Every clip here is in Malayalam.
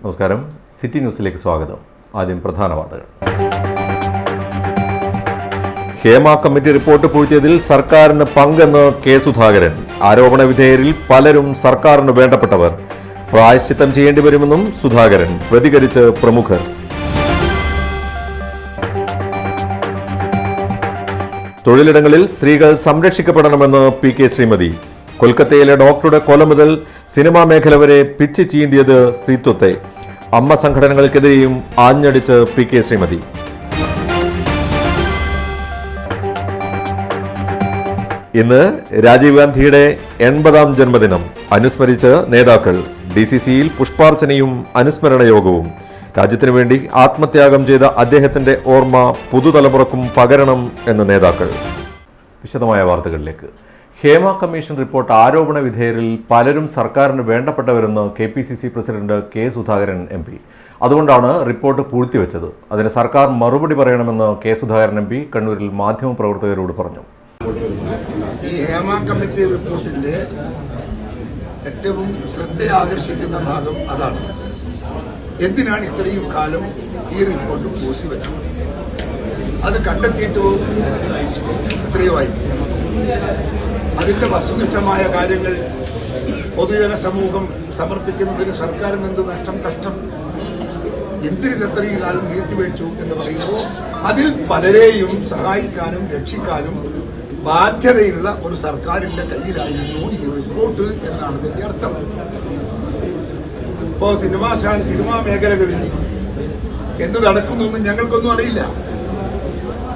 നമസ്കാരം, സിറ്റി ന്യൂസിലേക്ക് സ്വാഗതം. ആദ്യം പ്രധാന വാർത്തകൾ. ഹേമ കമ്മിറ്റി റിപ്പോർട്ട് പൂഴ്ത്തിയതിൽ സർക്കാരിന് പങ്കെന്ന് കെ സുധാകരൻ. ആരോപണ വിധേയരിൽ പലരും സർക്കാരിന് വേണ്ടപ്പെട്ടവർ. പ്രായശ്ചിത്തം ചെയ്യേണ്ടി വരുമെന്നും സുധാകരൻ. പ്രതികരിച്ച് പ്രമുഖർ. തൊഴിലിടങ്ങളിൽ സ്ത്രീകൾ സംരക്ഷിക്കപ്പെടണമെന്ന് പി കെ ശ്രീമതി. കൊൽക്കത്തയിലെ ഡോക്ടറുടെ കൊല മുതൽ സിനിമാ മേഖല വരെ പിച്ച് ചീന്തിയത് സ്ത്രീത്വത്തെ. അമ്മ സംഘടനകൾക്കെതിരെയും ആഞ്ഞടിച്ച് പി കെ ശ്രീമതി. ഇന്ന് രാജീവ് ഗാന്ധിയുടെ 80ാം ജന്മദിനം അനുസ്മരിച്ച് നേതാക്കൾ. DCCയിൽ പുഷ്പാർച്ചനയും അനുസ്മരണ യോഗവും. രാജ്യത്തിനു വേണ്ടി ആത്മത്യാഗം ചെയ്ത അദ്ദേഹത്തിന്റെ ഓർമ്മ പുതുതലമുറക്കും പകരണം എന്ന നേതാക്കൾ. വിശദമായ വാർത്തകളിലേക്ക്. ഹേമ കമ്മീഷൻ റിപ്പോർട്ട് ആരോപണ വിധേയരിൽ പലരും സർക്കാരിന് വേണ്ടപ്പെട്ടവരെന്ന് KPCC president K Sudhakaran MP. അതുകൊണ്ടാണ് റിപ്പോർട്ട് പൂഴ്ത്തിവെച്ചത്. അതിന് സർക്കാർ മറുപടി പറയണമെന്ന് കെ സുധാകരൻ MP കണ്ണൂരിൽ മാധ്യമപ്രവർത്തകരോട് പറഞ്ഞു. ഈ ഹേമ കമ്മിറ്റി റിപ്പോർട്ടിന്റെ ഏറ്റവും ശ്രദ്ധയാകർഷിക്കുന്ന ഭാഗം അതാണ്. എന്തിനാണ് ഇത്രയും കാലം ഈ റിപ്പോർട്ട് പൂഴ്ത്തിവെച്ചത്? അത് കണ്ടെത്തിയിട്ട് എത്രയുമായി? അതിന്റെ വസ്തുനിഷ്ഠമായ കാര്യങ്ങൾ പൊതുജന സമൂഹം സമർപ്പിക്കുന്നതിന് സർക്കാരിന് എന്ത് നഷ്ടം, കഷ്ടം? എന്തിനിത് എത്രയും കാലം നീട്ടിവെച്ചു എന്ന് പറയുമ്പോൾ അതിൽ പലരെയും സഹായിക്കാനും രക്ഷിക്കാനും ബാധ്യതയുള്ള ഒരു സർക്കാരിന്റെ കയ്യിലായിരുന്നു ഈ റിപ്പോർട്ട് എന്നാണ് ഇതിന്റെ അർത്ഥം. ഇപ്പോ സിനിമാ മേഖലകളിൽ എന്ത് നടക്കുന്നെന്ന് ഞങ്ങൾക്കൊന്നും അറിയില്ല,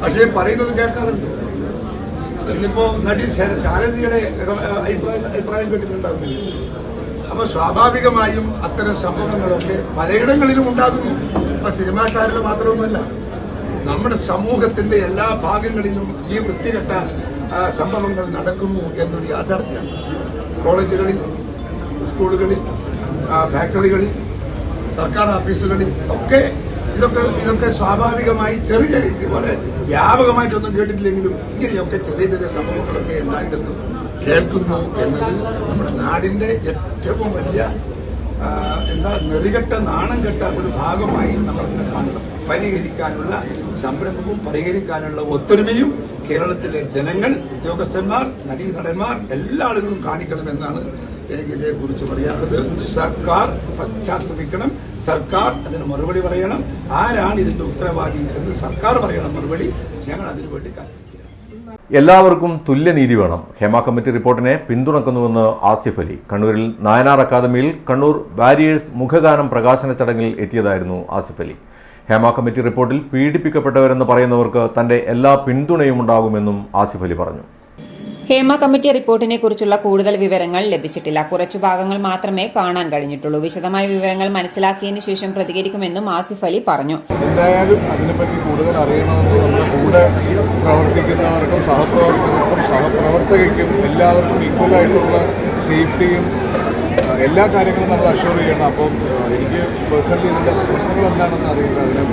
പക്ഷേ പറയുന്നത് കേൾക്കാറുണ്ട്. ഇന്നിപ്പോ നടി ശാരദയുടെ അഭിപ്രായം കേട്ടിട്ടുണ്ടാകുന്നില്ല. അപ്പൊ സ്വാഭാവികമായും അത്തരം സംഭവങ്ങളൊക്കെ പലയിടങ്ങളിലും ഉണ്ടാകുന്നു. അപ്പൊ സിനിമാ ശാരദ മാത്രമൊന്നുമല്ല, നമ്മുടെ സമൂഹത്തിന്റെ എല്ലാ ഭാഗങ്ങളിലും ഈ വൃത്തികെട്ട സംഭവങ്ങൾ നടക്കുന്നു എന്നൊരു യാഥാർത്ഥ്യമാണ്. കോളേജുകളിൽ, സ്കൂളുകളിൽ, ഫാക്ടറികളിൽ, സർക്കാർ ഓഫീസുകളിൽ ഒക്കെ ഇതൊക്കെ സ്വാഭാവികമായി ചെറിയ രീതി പോലെ വ്യാപകമായിട്ടൊന്നും കേട്ടിട്ടില്ലെങ്കിലും ഇങ്ങനെയൊക്കെ ചെറിയ ചെറിയ സംഭവങ്ങളൊക്കെ എല്ലായിടത്തും കേൾക്കുന്നു എന്നത് നമ്മുടെ നാടിന്റെ ഏറ്റവും വലിയ നെറികെട്ട നാണം കെട്ട ഒരു ഭാഗമായി നമ്മളതിനെ കാണണം. പരിഹരിക്കാനുള്ള സംരംഭവും പരിഹരിക്കാനുള്ള ഒത്തൊരുമയും കേരളത്തിലെ ജനങ്ങൾ, ഉദ്യോഗസ്ഥന്മാർ, നടീനടന്മാർ എല്ലാ ആളുകളും കാണിക്കണമെന്നാണ് എനിക്ക് ഇതേക്കുറിച്ച് പറയാനുള്ളത്. സർക്കാർ പശ്ചാത്തപിക്കണം, സർക്കാർ അതിന് മറുപടി പറയണം. ആരാണ് ഇതിന്റെ ഉത്തരവാദി എന്ന് സർക്കാർ പറയണം മറുപടി. ഞങ്ങൾ അതിനുവേണ്ടി കാത്തിരിക്കുകയാണ്. എല്ലാവർക്കും തുല്യനീതി വേണം. ഹേമ കമ്മിറ്റി റിപ്പോർട്ടിനെ പിന്തുണക്കുന്നുവെന്ന് ആസിഫ് അലി. കണ്ണൂരിൽ നായനാർ അക്കാദമിയിൽ കണ്ണൂർ വാരിയേഴ്സ് മുഖഗാനം പ്രകാശന ചടങ്ങിൽ എത്തിയതായിരുന്നു ആസിഫ് അലി. ഹേമ കമ്മിറ്റി റിപ്പോർട്ടിൽ പീഡിപ്പിക്കപ്പെട്ടവരെന്ന് പറയുന്നവർക്ക് തന്റെ എല്ലാ പിന്തുണയും ഉണ്ടാകുമെന്നും ആസിഫ് അലി പറഞ്ഞു. ഹേമ കമ്മിറ്റി റിപ്പോർട്ടിനെ കുറിച്ചുള്ള കൂടുതൽ വിവരങ്ങൾ ലഭിച്ചിട്ടില്ല. കുറച്ചു ഭാഗങ്ങൾ മാത്രമേ കാണാൻ കഴിഞ്ഞിട്ടുള്ളൂ. വിശദമായ വിവരങ്ങൾ മനസ്സിലാക്കിയതിനു ശേഷം പ്രതികരിക്കുമെന്നും ആസിഫ് അലി പറഞ്ഞു. എന്തായാലും അതിനെപ്പറ്റി കൂടുതൽ അറിയണമെന്ന് നമ്മുടെ കൂടെ പ്രവർത്തിക്കുന്നവർക്കും സഹപ്രവർത്തകയ്ക്കും എല്ലാവർക്കും ഈക്വലായിട്ടുള്ള സേഫ്റ്റിയും എല്ലാ കാര്യങ്ങളും നമ്മൾ അഷ്യൂർ ചെയ്യണം. അപ്പം എനിക്ക് പേഴ്സണലി ഇതിൻ്റെ പ്രശ്നങ്ങൾ എന്താണെന്ന് അറിയില്ല. അതിന്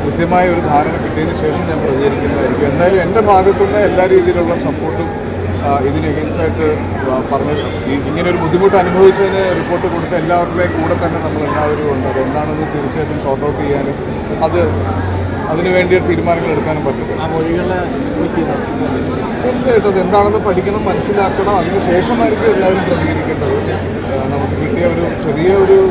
കൃത്യമായ ഒരു ധാരണ കിട്ടിയതിന് ശേഷം ഞാൻ പ്രതികരിക്കുന്നതായിരിക്കും. എന്തായാലും എൻ്റെ ഭാഗത്തുനിന്ന് എല്ലാ രീതിയിലുള്ള സപ്പോർട്ടും ഇതിന് എഗൻസ്റ്റായിട്ട് പറഞ്ഞ് ഇങ്ങനൊരു ബുദ്ധിമുട്ട് അനുഭവിച്ചതിന് റിപ്പോർട്ട് കൊടുത്ത എല്ലാവരുടെയും കൂടെ തന്നെ നമ്മൾ എല്ലാവരും ഉണ്ട്. അതെന്താണെന്ന് തീർച്ചയായിട്ടും സോർട്ട് ഔട്ട് ചെയ്യാനും അതിനു വേണ്ടി തീരുമാനങ്ങൾ എടുക്കാനും പറ്റും. തീർച്ചയായിട്ടും അത് എന്താണെന്ന് പഠിക്കണം, മനസ്സിലാക്കണം. അതിനുശേഷമായിരിക്കും എല്ലാവരും പ്രതികരിക്കേണ്ടത്. നമുക്ക് കിട്ടിയ ഒരു ചെറിയ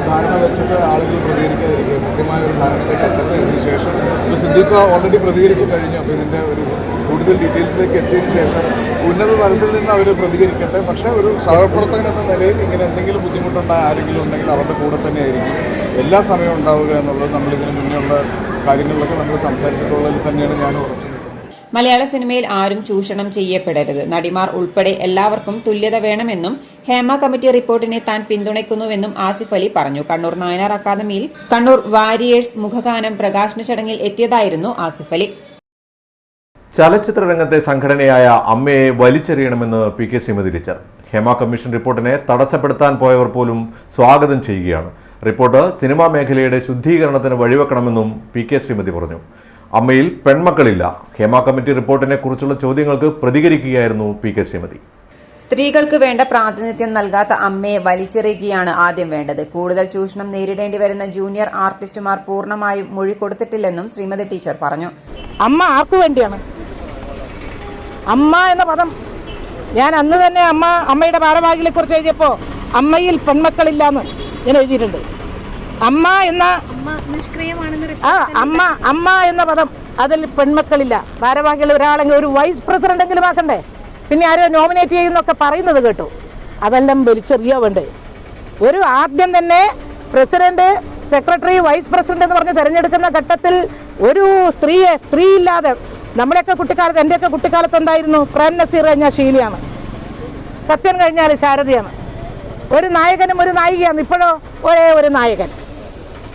ധാരണ വെച്ചിട്ട് ആളുകൾ പ്രതികരിക്കാതിരിക്കുക. കൃത്യമായ ഒരു ധാരണയിലേക്ക് എത്തട്ടെ. ഇതിനുശേഷം ഇപ്പോൾ സിദ്ദീഖ് ഓൾറെഡി പ്രതികരിച്ചു കഴിഞ്ഞു. അപ്പോൾ ഇതിൻ്റെ ഒരു കൂടുതൽ ഡീറ്റെയിൽസിലേക്ക് എത്തിയതിനു ശേഷം ഉന്നത തലത്തിൽ നിന്ന് അവർ പ്രതികരിക്കട്ടെ. പക്ഷേ ഒരു സഹപ്രവർത്തകൻ എന്ന നിലയിൽ ഇങ്ങനെ എന്തെങ്കിലും ബുദ്ധിമുട്ടുണ്ടായ ആരെങ്കിലും ഉണ്ടെങ്കിൽ അവരുടെ കൂടെ തന്നെ ആയിരിക്കും എല്ലാ സമയവും ഉണ്ടാവുക എന്നുള്ളത് നമ്മളിതിന് മുന്നേയുള്ള കാര്യങ്ങളിലൊക്കെ നമ്മൾ സംസാരിച്ചിട്ടുള്ളതിൽ തന്നെയാണ് ഞാൻ ഉറച്ചു. മലയാള സിനിമയിൽ ആരും ചൂഷണം ചെയ്യപ്പെടരുത്. നടിമാർ ഉൾപ്പെടെ എല്ലാവർക്കും തുല്യത വേണമെന്നും ഹേമ കമ്മിറ്റി റിപ്പോർട്ടിനെ താൻ പിന്തുണയ്ക്കുന്നുവെന്നും ആസിഫ് അലി പറഞ്ഞു. കണ്ണൂർ നായനാർ അക്കാദമിയിൽ കണ്ണൂർ വാരിയേഴ്സ് മുഖഗാനം പ്രകാശന ചടങ്ങിൽ എത്തിയതായിരുന്നു ആസിഫ് അലി. ചലച്ചിത്ര രംഗത്തെ സംഘടനയായ അമ്മയെ വലിച്ചെറിയണമെന്ന് P K Sreemathi teacher. Hema commission റിപ്പോർട്ടിനെ തടസ്സപ്പെടുത്താൻ പോയവർ പോലും സ്വാഗതം ചെയ്യുകയാണ്. റിപ്പോർട്ട് സിനിമാ മേഖലയുടെ ശുദ്ധീകരണത്തിന് വഴിവെക്കണമെന്നും പി കെ ശ്രീമതി പറഞ്ഞു. അമ്മയിൽ പെൺമക്കളില്ല. ഹേമ കമ്മിറ്റി റിപ്പോർട്ടിനെ കുറിച്ചുള്ള ചോദ്യങ്ങൾക്ക് പ്രതികരിക്കുകയായിരുന്നു പി കെ ശ്രീമതി. സ്ത്രീകൾക്ക് വേണ്ട പ്രാതിനിധ്യം നൽകാത്ത അമ്മയെ വലിച്ചെറിയുകയാണ് ആദ്യം വേണ്ടത്. കൂടുതൽ ചൂഷണം നേരിടേണ്ടി വരുന്ന ജൂനിയർ ആർട്ടിസ്റ്റുമാർ പൂർണ്ണമായും മൊഴി കൊടുത്തിട്ടില്ലെന്നും ശ്രീമതി ടീച്ചർ പറഞ്ഞു. അമ്മ ആർക്കു വേണ്ടിയാണ്? അമ്മ എന്ന പദം ഞാൻ അന്ന് തന്നെ അമ്മയുടെ ഭാരവാഹികളെ കുറിച്ച് എഴുതിയപ്പോൾ അമ്മയിൽ പെൺമക്കളില്ലാന്ന് ഞാൻ എഴുതിയിട്ടുണ്ട്. അമ്മ എന്ന പദം അതിൽ പെൺമക്കളില്ല. ഭാരവാഹികൾ ഒരാളെങ്കിലും ഒരു വൈസ് പ്രസിഡന്റെങ്കിലും ആക്കണ്ടേ? പിന്നെ ആരോ നോമിനേറ്റ് ചെയ്യുന്നൊക്കെ പറയുന്നത് കേട്ടു. അതെല്ലാം വലിച്ചെറിയോ വേണ്ടേ? ഒരു ആദ്യം തന്നെ പ്രസിഡന്റ്, സെക്രട്ടറി, വൈസ് പ്രസിഡന്റ് എന്ന് പറഞ്ഞ് തിരഞ്ഞെടുക്കുന്ന ഘട്ടത്തിൽ ഒരു സ്ത്രീ ഇല്ലാതെ നമ്മുടെയൊക്കെ കുട്ടിക്കാലത്ത്, എൻ്റെയൊക്കെ കുട്ടിക്കാലത്ത് എന്തായിരുന്നു? പ്രേം നസീർ കഴിഞ്ഞാൽ ഷീലയാണ്, സത്യൻ കഴിഞ്ഞാൽ ശാരദയാണ്, ഒരു നായകനും ഒരു നായികയാണ്. ഇപ്പോഴോ ഒരേ ഒരു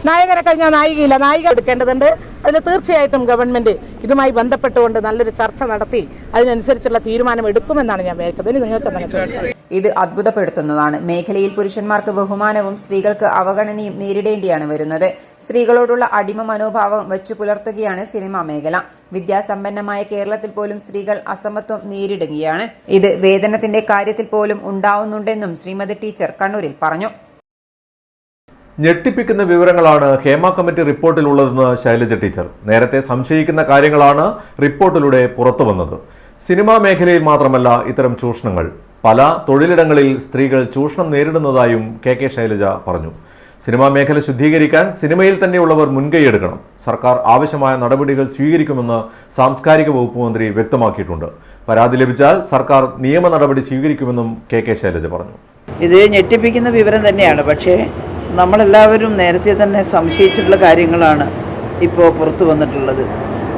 നായകനെ കഴിഞ്ഞാൽ നായികയില്ല. നായിക എടുക്കേണ്ടതുണ്ട്. അതിൽ തീർച്ചയായിട്ടും ഗവൺമെൻറ് ഇതുമായി ബന്ധപ്പെട്ടുകൊണ്ട് നല്ലൊരു ചർച്ച നടത്തി അതിനനുസരിച്ചുള്ള തീരുമാനം എടുക്കുമെന്നാണ് ഞാൻ വിചാരിക്കുന്നത്. നിങ്ങൾക്ക് എന്താണ് ചോദിക്കുന്നത്? ഇത് അത്ഭുതപ്പെടുത്തുന്നതാണ്. മേഖലയിൽ പുരുഷന്മാർക്ക് ബഹുമാനവും സ്ത്രീകൾക്ക് അവഗണനയും നേരിടേണ്ടിയാണ് വരുന്നത്. സ്ത്രീകളോടുള്ള അടിമ മനോഭാവം വെച്ചു പുലർത്തുകയാണ് സിനിമാ മേഖല. വിദ്യാസമ്പന്നമായ കേരളത്തിൽ പോലും സ്ത്രീകൾ അസമത്വം നേരിടുകയാണ്. ഇത് വേതനത്തിന്റെ കാര്യത്തിൽ പോലും ഉണ്ടാവുന്നുണ്ടെന്നും ശ്രീമതി ടീച്ചർ കണ്ണൂരിൽ പറഞ്ഞു. ഞെട്ടിപ്പിക്കുന്ന വിവരങ്ങളാണ് ഹേമ കമ്മിറ്റി റിപ്പോർട്ടിലുള്ളതെന്ന് ശൈലജ ടീച്ചർ. നേരത്തെ സംശയിക്കുന്ന കാര്യങ്ങളാണ് റിപ്പോർട്ടിലൂടെ പുറത്തു വന്നത്. സിനിമാ മേഖലയിൽ മാത്രമല്ല ഇത്തരം ചൂഷണങ്ങൾ. പല തൊഴിലിടങ്ങളിൽ സ്ത്രീകൾ ചൂഷണം നേരിടുന്നതായും കെ ശൈലജ പറഞ്ഞു. സിനിമാ മേഖല ശുദ്ധീകരിക്കാൻ സിനിമയിൽ തന്നെയുള്ളവർ മുൻകൈയെടുക്കണം. സർക്കാർ ആവശ്യമായ നടപടികൾ സ്വീകരിക്കുമെന്ന് സാംസ്കാരിക വകുപ്പ് മന്ത്രി വ്യക്തമാക്കിയിട്ടുണ്ട്. പരാതി ലഭിച്ചാൽ സർക്കാർ നിയമ നടപടി സ്വീകരിക്കുമെന്നും കെ ശൈലജ പറഞ്ഞു. ഇത് ഞെട്ടിപ്പിക്കുന്ന വിവരം തന്നെയാണ്. പക്ഷേ നമ്മളെല്ലാവരും നേരത്തെ തന്നെ സംശയിച്ചിട്ടുള്ള കാര്യങ്ങളാണ് ഇപ്പോൾ പുറത്തു വന്നിട്ടുള്ളത്.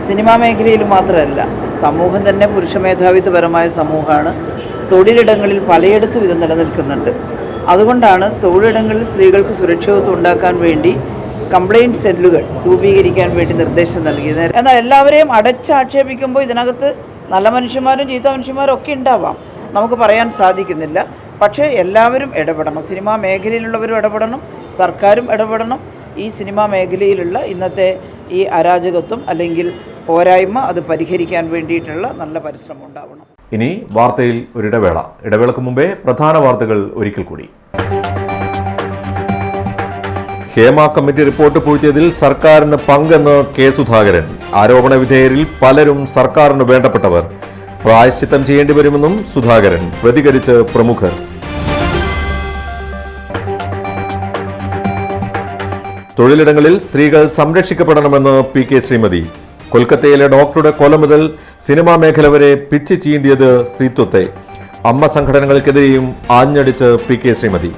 സിനിമാ മേഖലയിൽ മാത്രമല്ല, സമൂഹം തന്നെ പുരുഷ മേധാവിത്വപരമായ സമൂഹമാണ്. തൊഴിലിടങ്ങളിൽ പലയിടത്തും ഇത് നിലനിൽക്കുന്നുണ്ട്. അതുകൊണ്ടാണ് തൊഴിലിടങ്ങളിൽ സ്ത്രീകൾക്ക് സുരക്ഷിതത്വം ഉണ്ടാക്കാൻ വേണ്ടി കംപ്ലയിൻറ്റ് സെല്ലുകൾ രൂപീകരിക്കാൻ വേണ്ടി നിർദ്ദേശം നൽകിയത്. എന്നാൽ എല്ലാവരെയും അടച്ചാക്ഷേപിക്കുമ്പോൾ ഇതിനകത്ത് നല്ല മനുഷ്യന്മാരും ചീത്ത മനുഷ്യന്മാരും ഒക്കെ ഉണ്ടാവാം, നമുക്ക് പറയാൻ സാധിക്കുന്നില്ല. പക്ഷേ എല്ലാവരും ഇടപെടണം. സിനിമാ മേഖലയിലുള്ളവരും ഇടപെടണം, സർക്കാരും ഇടപെടണം. ഈ സിനിമാ മേഖലയിലുള്ള ഇന്നത്തെ ഈ അരാജകത്വം അല്ലെങ്കിൽ പോരായ്മ അത് പരിഹരിക്കാൻ വേണ്ടിയിട്ടുള്ള നല്ല പരിശ്രമം ഉണ്ടാവണം. ഇനി വാർത്തയിൽ ഒരിടവേള. ഇടവേളക്ക് മുമ്പേ പ്രധാന വാർത്തകൾ ഒരിക്കൽ കൂടി. ഹേമ കമ്മിറ്റി റിപ്പോർട്ട് പൂഴ്ത്തിയതിൽ സർക്കാരിന് പങ്കെന്ന് കെ സുധാകരൻ. ആരോപണ വിധേയരിൽ പലരും സർക്കാരിന് വേണ്ടപ്പെട്ടവർ. പ്രായശ്ചിത്തം ചെയ്യേണ്ടി വരുമെന്നും സുധാകരൻ. പ്രതികരിച്ച് പ്രമുഖർ. തൊഴിലിടങ്ങളിൽ സ്ത്രീകൾ സംരക്ഷിക്കപ്പെടണമെന്ന് പി.കെ. ശ്രീമതി. കൊൽക്കത്തയിലെ ഡോക്ടറുടെ കൊല മുതൽ സിനിമാ മേഖല വരെ പിച്ച് ചീന്തിയത് സ്ത്രീത്വത്തെ. അമ്മ സംഘടനകൾക്കെതിരെയും ആഞ്ഞടിച്ച് പി.കെ. ശ്രീമതി.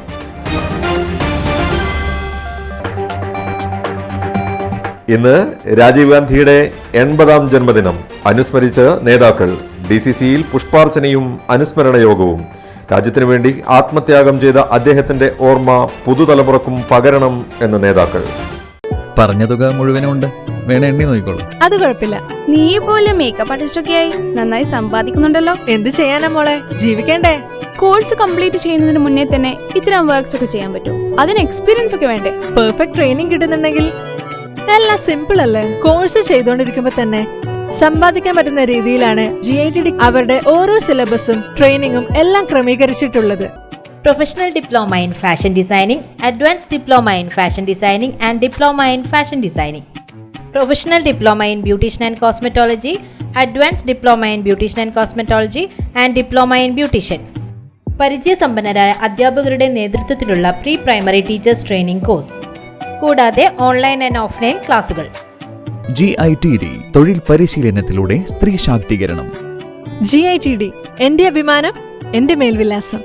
ഇന്ന് രാജീവ് ഗാന്ധിയുടെ 80ാം ജന്മദിനം അനുസ്മരിച്ച് നേതാക്കൾ. DCCയിൽ പുഷ്പാർച്ചനയും അനുസ്മരണ യോഗവും. രാജ്യത്തിനു വേണ്ടി ആത്മത്യാഗം ചെയ്ത അദ്ദേഹത്തിന്റെ ഓർമ്മ പുതുതലമുറക്കും പകരണം എന്ന് നേതാക്കൾ. പറഞ്ഞ തുക മുഴുവനും ഉണ്ട്, വേണേ എണ്ണി നോക്കിക്കോളൂ. അത് കുഴപ്പമില്ല. നീ പോലെ മേക്കപ്പ് ആർട്ടിസ്റ്റൊക്കെ ആയി നന്നായി സമ്പാദിക്കുന്നുണ്ടല്ലോ. എന്ത് ചെയ്യാനാ മോളെ, ജീവിക്കണ്ടേ? കോഴ്സ് കംപ്ലീറ്റ് ചെയ്യുന്നതിന് മുന്നേ തന്നെ ഇത്തരം വർക്ക്സ് ഒക്കെ ചെയ്യാൻ പറ്റും. അതിന് എക്സ്പീരിയൻസ് ഒക്കെ വേണ്ടേ? പെർഫെക്റ്റ് ട്രെയിനിങ് കിട്ടുന്നുണ്ടെങ്കിൽ എല്ലാം സിമ്പിൾ അല്ലേ? കോഴ്സ് ചെയ്തുകൊണ്ടിരിക്കുമ്പോ തന്നെ സമ്പാദിക്കാൻ പറ്റുന്ന രീതിയിലാണ് GITD അവരുടെ ഓരോ സിലബസും ട്രെയിനിങ്ങും എല്ലാം ക്രമീകരിച്ചിട്ടുള്ളത്. Professional Diploma in Fashion Designing, Advanced Diploma in Fashion Designing and Diploma in Fashion Designing. Professional Diploma in Beautician and Cosmetology, Advanced Diploma in Beautician and Cosmetology and Diploma in Beautician. പരിചയസമ്പന്നരായ അധ്യാപകരുടെ നേതൃത്വത്തിലുള്ള pre primary teachers training course, കൂടാതെ ഓൺലൈൻ ആൻഡ് ഓഫ്ലൈൻ ക്ലാസുകൾ. GITD തൊഴിൽ പരിശീലനത്തിലൂടെ സ്ത്രീ ശാക്തീകരണം. GITD എന്റെ അഭിമാനം, എന്റെ മേൽവിലാസം.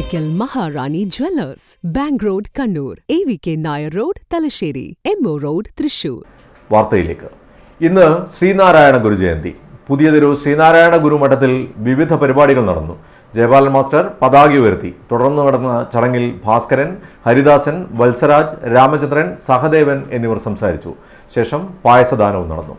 Oracle Maharani Jewellers, Bank Road, Kannur, AVK Nair Road, Talasheri, MO Road, Thrissur. വാർത്തയിലേക്ക്. ഇന്ന് ശ്രീനാരായണ ഗുരു ജയന്തി. പുതിയതൊരു ശ്രീനാരായണ ഗുരുമഠത്തിൽ വിവിധ പരിപാടികൾ നടന്നു. ജയപാലൻ മാസ്റ്റർ പതാക ഉയർത്തി. തുടർന്ന് നടന്ന ചടങ്ങിൽ ഭാസ്കരൻ, ഹരിദാസൻ, വത്സരാജ്, രാമചന്ദ്രൻ, സഹദേവൻ എന്നിവർ സംസാരിച്ചു. ശേഷം പായസദാനവും നടന്നു.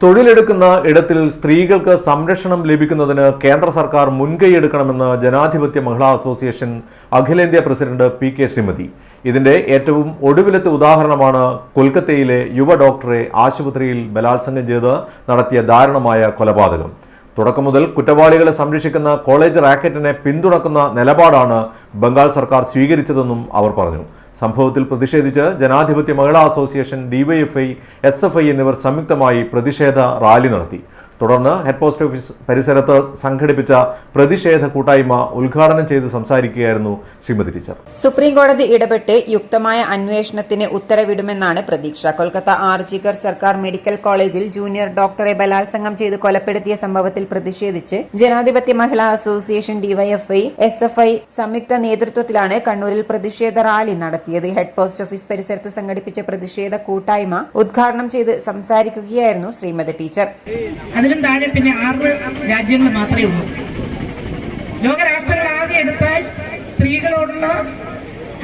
തൊഴിലെടുക്കുന്ന ഇടത്തിൽ സ്ത്രീകൾക്ക് സംരക്ഷണം ലഭിക്കുന്നതിന് കേന്ദ്ര സർക്കാർ മുൻകൈയെടുക്കണമെന്ന് ജനാധിപത്യ മഹിളാ അസോസിയേഷൻ അഖിലേന്ത്യാ പ്രസിഡന്റ് PK ശ്രീമതി. ഇതിന്റെ ഏറ്റവും ഒടുവിലത്തെ ഉദാഹരണമാണ് കൊൽക്കത്തയിലെ യുവ ഡോക്ടറെ ആശുപത്രിയിൽ ബലാത്സംഗം ചെയ്ത് നടത്തിയ ദാരുണമായ കൊലപാതകം. തുടക്കം മുതൽ കുറ്റവാളികളെ സംരക്ഷിക്കുന്ന കോളേജ് റാക്കറ്റിനെ പിന്തുണക്കുന്ന നിലപാടാണ് ബംഗാൾ സർക്കാർ സ്വീകരിച്ചതെന്നും അവർ പറഞ്ഞു. സംഭവത്തിൽ പ്രതിഷേധിച്ച് ജനാധിപത്യ മഹിളാ അസോസിയേഷൻ, DYFI, SFI എന്നിവർ സംയുക്തമായി പ്രതിഷേധ റാലി നടത്തി. തുടർന്ന് ഹെഡ് പോസ്റ്റ് ഓഫീസ് പരിസരത്ത് സംഘടിപ്പിച്ച പ്രതിഷേധ കൂട്ടായ്മ ഉദ്ഘാടനം ചെയ്ത് സംസാരിക്കുകയായിരുന്നു ശ്രീമതി ടീച്ചർ. സുപ്രീം കോടതി ഇടപെട്ട് യുക്തമായ അന്വേഷണത്തിന് ഉത്തരവിടുമെന്നാണ് പ്രതീക്ഷ. കൊൽക്കത്ത ആർജിക്കർ സർക്കാർ മെഡിക്കൽ കോളേജിൽ ജൂനിയർ ഡോക്ടറെ ബലാത്സംഗം ചെയ്ത് കൊലപ്പെടുത്തിയ സംഭവത്തിൽ പ്രതിഷേധിച്ച് ജനാധിപത്യ മഹിളാ അസോസിയേഷൻ, DYFI, SFI സംയുക്ത നേതൃത്വത്തിലാണ് കണ്ണൂരിൽ പ്രതിഷേധ റാലി നടത്തിയത്. ഹെഡ് പോസ്റ്റ് ഓഫീസ് പരിസരത്ത് സംഘടിപ്പിച്ച പ്രതിഷേധ കൂട്ടായ്മ ഉദ്ഘാടനം ചെയ്ത് സംസാരിക്കുകയായിരുന്നു ശ്രീമതി ടീച്ചർ. അതിലും താഴെ പിന്നെ 6 രാജ്യങ്ങൾ മാത്രമേ ഉള്ളൂ. ലോകരാഷ്ട്രങ്ങളാകെ എടുത്താൽ സ്ത്രീകളോടുള്ള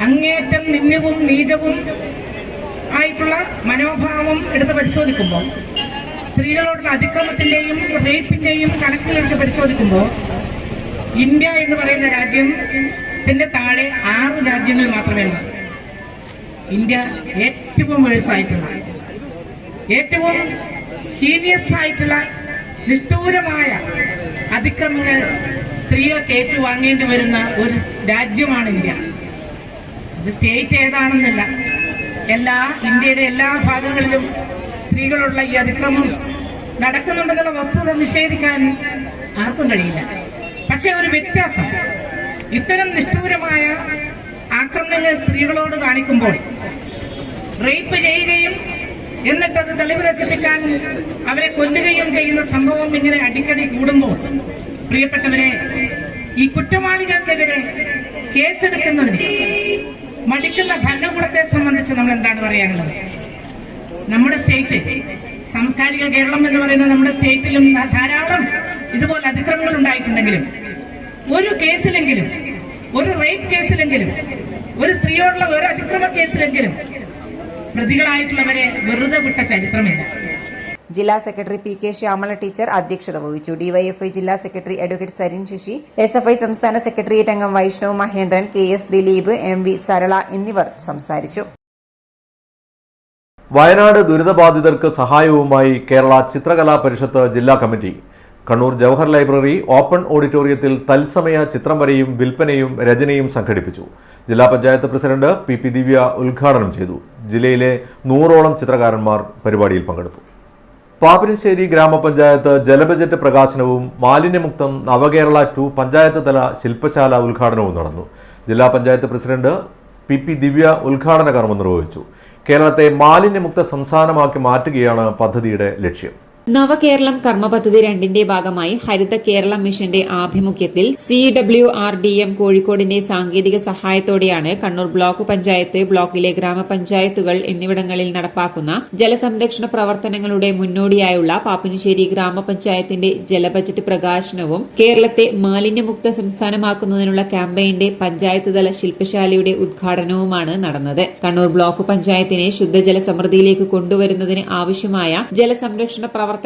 അങ്ങേറ്റം നിന്ദ്യവും നീചവും ആയിട്ടുള്ള മനോഭാവം എടുത്ത് പരിശോധിക്കുമ്പോൾ, സ്ത്രീകളോടുള്ള അതിക്രമത്തിന്റെയും റേപ്പിന്റെയും കണക്കിലെടുത്ത് പരിശോധിക്കുമ്പോൾ ഇന്ത്യ എന്ന് പറയുന്ന രാജ്യത്തിന്റെ താഴെ 6 രാജ്യങ്ങൾ മാത്രമേ ഉള്ളൂ. ഇന്ത്യ ഏറ്റവും വേഴ്സായിട്ടുള്ള, ഏറ്റവും ഹീനിയസ് ആയിട്ടുള്ള നിഷ്ഠൂരമായ അതിക്രമങ്ങൾ സ്ത്രീകൾക്ക് ഏറ്റുവാങ്ങേണ്ടി വരുന്ന ഒരു രാജ്യമാണ് ഇന്ത്യ. ഇത് സ്റ്റേറ്റ് ഏതാണെന്നല്ല, ഇന്ത്യയുടെ എല്ലാ ഭാഗങ്ങളിലും സ്ത്രീകളുള്ള ഈ അതിക്രമം നടക്കുന്നുണ്ടെന്നുള്ള വസ്തുത നിഷേധിക്കാൻ ആർക്കും കഴിയില്ല. പക്ഷെ ഒരു വ്യത്യാസം, ഇത്തരം നിഷ്ഠൂരമായ ആക്രമണങ്ങൾ സ്ത്രീകളോട് കാണിക്കുമ്പോൾ റേപ്പ് ചെയ്യുകയും എന്നിട്ടത് തെളിവ് നശിപ്പിക്കാൻ അവരെ കൊല്ലുകയും ചെയ്യുന്ന സംഭവം ഇങ്ങനെ അടിക്കടി കൂടുമ്പോൾ, പ്രിയപ്പെട്ടവരെ, ഈ കുറ്റവാളികൾക്കെതിരെ കേസെടുക്കുന്നതിന് മടിക്കുന്ന ഭരണകൂടത്തെ സംബന്ധിച്ച് നമ്മൾ എന്താണ് പറയാനുള്ളത്? നമ്മുടെ സ്റ്റേറ്റ്, സാംസ്കാരിക കേരളം എന്ന് പറയുന്ന നമ്മുടെ സ്റ്റേറ്റിലും ധാരാളം ഇതുപോലെ അതിക്രമങ്ങൾ ഉണ്ടായിട്ടുണ്ടെങ്കിലും ഒരു കേസിലെങ്കിലും, ഒരു റേപ്പ് കേസിലെങ്കിലും, ഒരു സ്ത്രീയോടുള്ള ഒരു അതിക്രമ കേസിലെങ്കിലും പ്രതികളായിട്ടുള്ളവരെ വെറുതെ വിട്ട ചരിത്രമില്ല. ജില്ലാ സെക്രട്ടറി PK ശ്യാമള ടീച്ചർ അധ്യക്ഷത വഹിച്ചു. DYFI ജില്ലാ secretary advocate Sarin Sasi, SFI സംസ്ഥാന സെക്രട്ടേറിയറ്റ് അംഗം വൈഷ്ണവ് മഹേന്ദ്രൻ, KS ദിലീപ്, MV സരള എന്നിവർ സംസാരിച്ചു. വയനാട് ദുരിതബാധിതർക്ക് സഹായവുമായി കേരള ചിത്രകലാ പരിഷത്ത് ജില്ലാ committee Kannur Jawahar library open ഓഡിറ്റോറിയത്തിൽ തത്സമയ ചിത്രം വരയും വിൽപ്പനയും രചനയും സംഘടിപ്പിച്ചു. ജില്ലാ പഞ്ചായത്ത് പ്രസിഡന്റ് PP ദിവ്യ ഉദ്ഘാടനം ചെയ്തു. ജില്ലയിലെ 100ഓളം ചിത്രകാരന്മാർ പരിപാടിയിൽ പങ്കെടുത്തു. പാപ്പിനിശ്ശേരി ഗ്രാമപഞ്ചായത്ത് ജലബജറ്റ് പ്രകാശനവും മാലിന്യമുക്തം നവകേരള 2 പഞ്ചായത്ത് തല ശില്പശാല ഉദ്ഘാടനവും നടന്നു. ജില്ലാ പഞ്ചായത്ത് പ്രസിഡന്റ് PP ദിവ്യ ഉദ്ഘാടന കർമ്മം നിർവഹിച്ചു. കേരളത്തെ മാലിന്യമുക്ത സംസ്ഥാനമാക്കി മാറ്റുകയാണ് പദ്ധതിയുടെ ലക്ഷ്യം. നവകേരളം കർമ്മ പദ്ധതി 2ന്റെ ഭാഗമായി ഹരിത കേരളം മിഷന്റെ ആഭിമുഖ്യത്തിൽ CWRDM കോഴിക്കോടിന്റെ സാങ്കേതിക സഹായത്തോടെയാണ് കണ്ണൂർ ബ്ലോക്ക് പഞ്ചായത്ത്, ബ്ലോക്കിലെ ഗ്രാമപഞ്ചായത്തുകൾ എന്നിവിടങ്ങളിൽ നടപ്പാക്കുന്ന ജലസംരക്ഷണ പ്രവർത്തനങ്ങളുടെ മുന്നോടിയായുള്ള പാപ്പിനിശ്ശേരി ഗ്രാമപഞ്ചായത്തിന്റെ ജലബജറ്റ് പ്രകാശനവും കേരളത്തെ മാലിന്യമുക്ത സംസ്ഥാനമാക്കുന്നതിനുള്ള ക്യാമ്പയിന്റെ പഞ്ചായത്ത് തല ശില്പശാലയുടെ ഉദ്ഘാടനവുമാണ് നടന്നത്. കണ്ണൂർ ബ്ലോക്ക് പഞ്ചായത്തിനെ ശുദ്ധജല സമൃദ്ധിയിലേക്ക് കൊണ്ടുവരുന്നതിന് ആവശ്യമായ ജലസംരക്ഷണ പ്രവർത്തനങ്ങൾ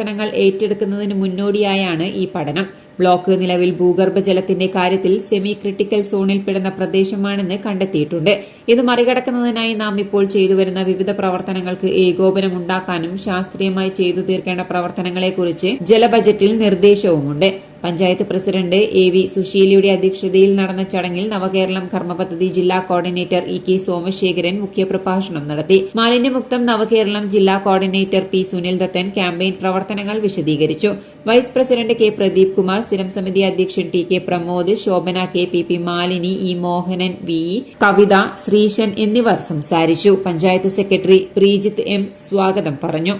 ഏറ്റെടുക്കുന്നതിന് മുന്നോടിയായാണ് ഈ പഠനം. ബ്ലോക്ക് നിലവിൽ ഭൂഗർഭജലത്തിന്റെ കാര്യത്തിൽ സെമി ക്രിട്ടിക്കൽ സോണിൽ പെടുന്ന പ്രദേശമാണെന്ന് കണ്ടെത്തിയിട്ടുണ്ട്. ഇത് മറികടക്കുന്നതിനായി നാം ഇപ്പോൾ ചെയ്തുവരുന്ന വിവിധ പ്രവർത്തനങ്ങൾക്ക് ഏകോപനമുണ്ടാക്കാനും ശാസ്ത്രീയമായി ചെയ്തു തീർക്കേണ്ട പ്രവർത്തനങ്ങളെക്കുറിച്ച് ജലബജറ്റിൽ നിർദ്ദേശവുമുണ്ട്. പഞ്ചായത്ത് പ്രസിഡന്റ് AV സുശീലയുടെ അധ്യക്ഷതയിൽ നടന്ന ചടങ്ങിൽ നവകേരളം കർമ്മ പദ്ധതി ജില്ലാ കോർഡിനേറ്റർ EK സോമശേഖരൻ മുഖ്യപ്രഭാഷണം നടത്തി. മാലിന്യമുക്തം നവകേരളം ജില്ലാ coordinator P Sunil Dathan campaign പ്രവർത്തനങ്ങൾ വിശദീകരിച്ചു. Vice president K Pradeep Kumar, സ്ഥിരം സമിതി അധ്യക്ഷൻ TK Pramod, Shobhana K, PP Malini, E Mohanan, VE കവിത, ശ്രീശൻ എന്നിവർ സംസാരിച്ചു. പഞ്ചായത്ത് സെക്രട്ടറി പ്രീജിത്ത് M സ്വാഗതം പറഞ്ഞു.